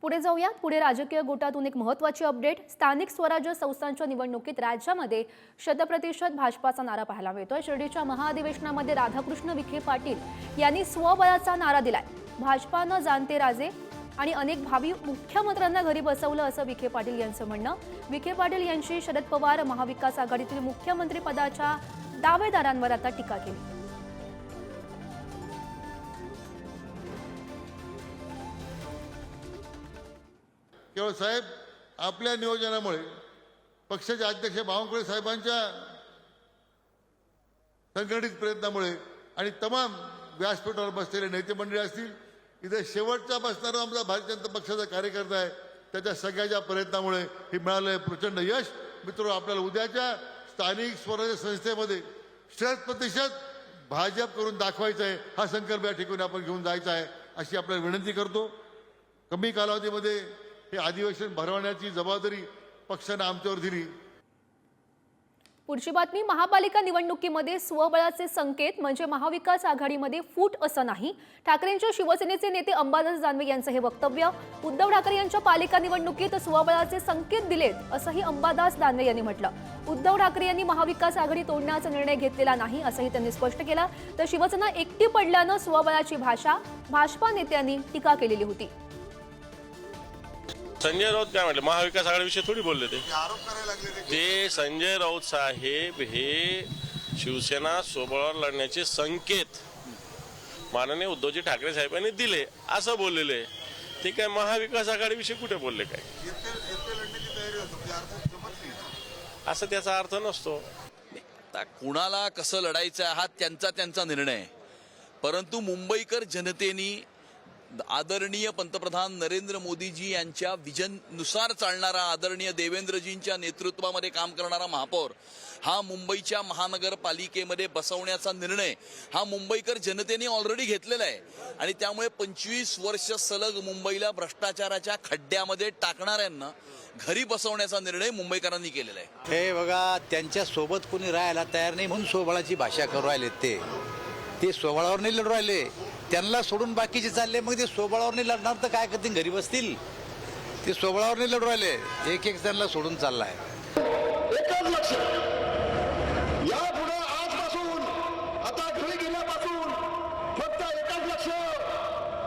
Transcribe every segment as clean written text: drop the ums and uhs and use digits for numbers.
पुढे जाऊया। पुढे राजकीय गोटातून एक महत्त्वाची अपडेट। स्थानिक स्वराज्य संस्थांच्या निवडणुकीत राज्यामध्ये 100% भाजपाचा नारा पाहायला मिळतोय। शिर्डीच्या महाअधिवेशनामध्ये राधाकृष्ण विखे पाटील यांनी स्वबळाचा नारा दिलाय। भाजपानं जाणते राजे आणि अनेक भावी मुख्यमंत्र्यांना घरी बसवलं असं विखे पाटील यांचं म्हणणं। विखे पाटील यांची शरद पवार महाविकास आघाडीतील मुख्यमंत्री पदाच्या दावेदारांवर आता टीका केली। केवळ साहेब आपल्या नियोजनामुळे पक्षाचे अध्यक्ष बावनकुळे साहेबांच्या संघटित प्रयत्नामुळे आणि तमाम व्यासपीठावर बसलेले नेते मंडळी असतील, इथे शेवटचा बसणारा आमचा भारतीय जनता पक्षाचा कार्यकर्ता आहे, त्याच्या सगळ्याच्या प्रयत्नामुळे हे मिळालं प्रचंड यश। मित्र, आपल्याला उद्याच्या स्थानिक स्वराज्य संस्थेमध्ये 100% भाजप करून दाखवायचं आहे। हा संकल्प या ठिकाणी आपण घेऊन जायचा आहे अशी आपल्याला विनंती करतो। कमी कालावधीमध्ये हे अधिवेशन भरवण्याची जबाबदारी पक्षाने आमच्यावर दिली। पुढची बातमी। महापालिका निवडणुकीमध्ये स्वबळाचे संकेत म्हणजे महाविकास आघाडीमध्ये फूट असं नाही। ठाकरेंच्या शिवसेनेचे नेते अंबादास दानवे यांचं हे वक्तव्य। उद्धव ठाकरे यांच्या पालिका निवडणुकीत स्वबळाचे संकेत दिलेत असंही अंबादास दानवे यांनी म्हटलं। उद्धव ठाकरे यांनी महाविकास आघाडी तोडण्याचा निर्णय घेतलेला नाही असंही त्यांनी स्पष्ट केलं। तर शिवसेना एकटी पडल्यानं स्वबळाची भाषा भाजपा नेत्यांनी टीका केलेली होती। संजय राऊत काय म्हटले, महाविकास आघाडीविषयी थोडी बोलले ते संजय राऊत साहेब हे शिवसेना सोबळावर लढण्याचे संकेत माननीय उद्धवजी ठाकरे साहेबांनी दिले असं बोललेले। ते काय महाविकास आघाडीविषयी कुठे बोलले काय, असं त्याचा अर्थ नसतो। कुणाला कसं लढायचं हा त्यांचा निर्णय, परंतु मुंबईकर जनतेने आदरणीय पंतप्रधान नरेंद्र मोदीजी यांच्या विजननुसार चालणारा, आदरणीय देवेंद्रजींच्या नेतृत्वामध्ये काम करणारा महापौर हा मुंबईच्या महानगरपालिकेमध्ये बसवण्याचा निर्णय हा मुंबईकर जनतेने ऑलरेडी घेतलेला आहे। आणि त्यामुळे 25 वर्ष सलग मुंबईला भ्रष्टाचाराच्या खड्ड्यामध्ये टाकणाऱ्यांना घरी बसवण्याचा निर्णय मुंबईकरांनी केलेला आहे। हे बघा, त्यांच्या सोबत कोणी राहायला तयार नाही म्हणून स्वबळाची भाषा करू राहिले। ते स्वबळावर नाही लढू राहिले, त्यांना सोडून बाकीचे चालले। मग ते स्वबळावर नाही लढणार तर काय करतील, घरी बसतील। ते स्वबळावर नाही लढू राहिले, एक त्यांना सोडून चाललाय। एकच लक्ष, यापुढे आजपासून आता घरी गेल्यापासून फक्त एकच लक्ष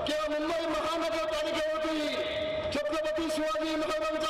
की मुंबई महानगरपालिकेवरती छत्रपती शिवाजी महाराज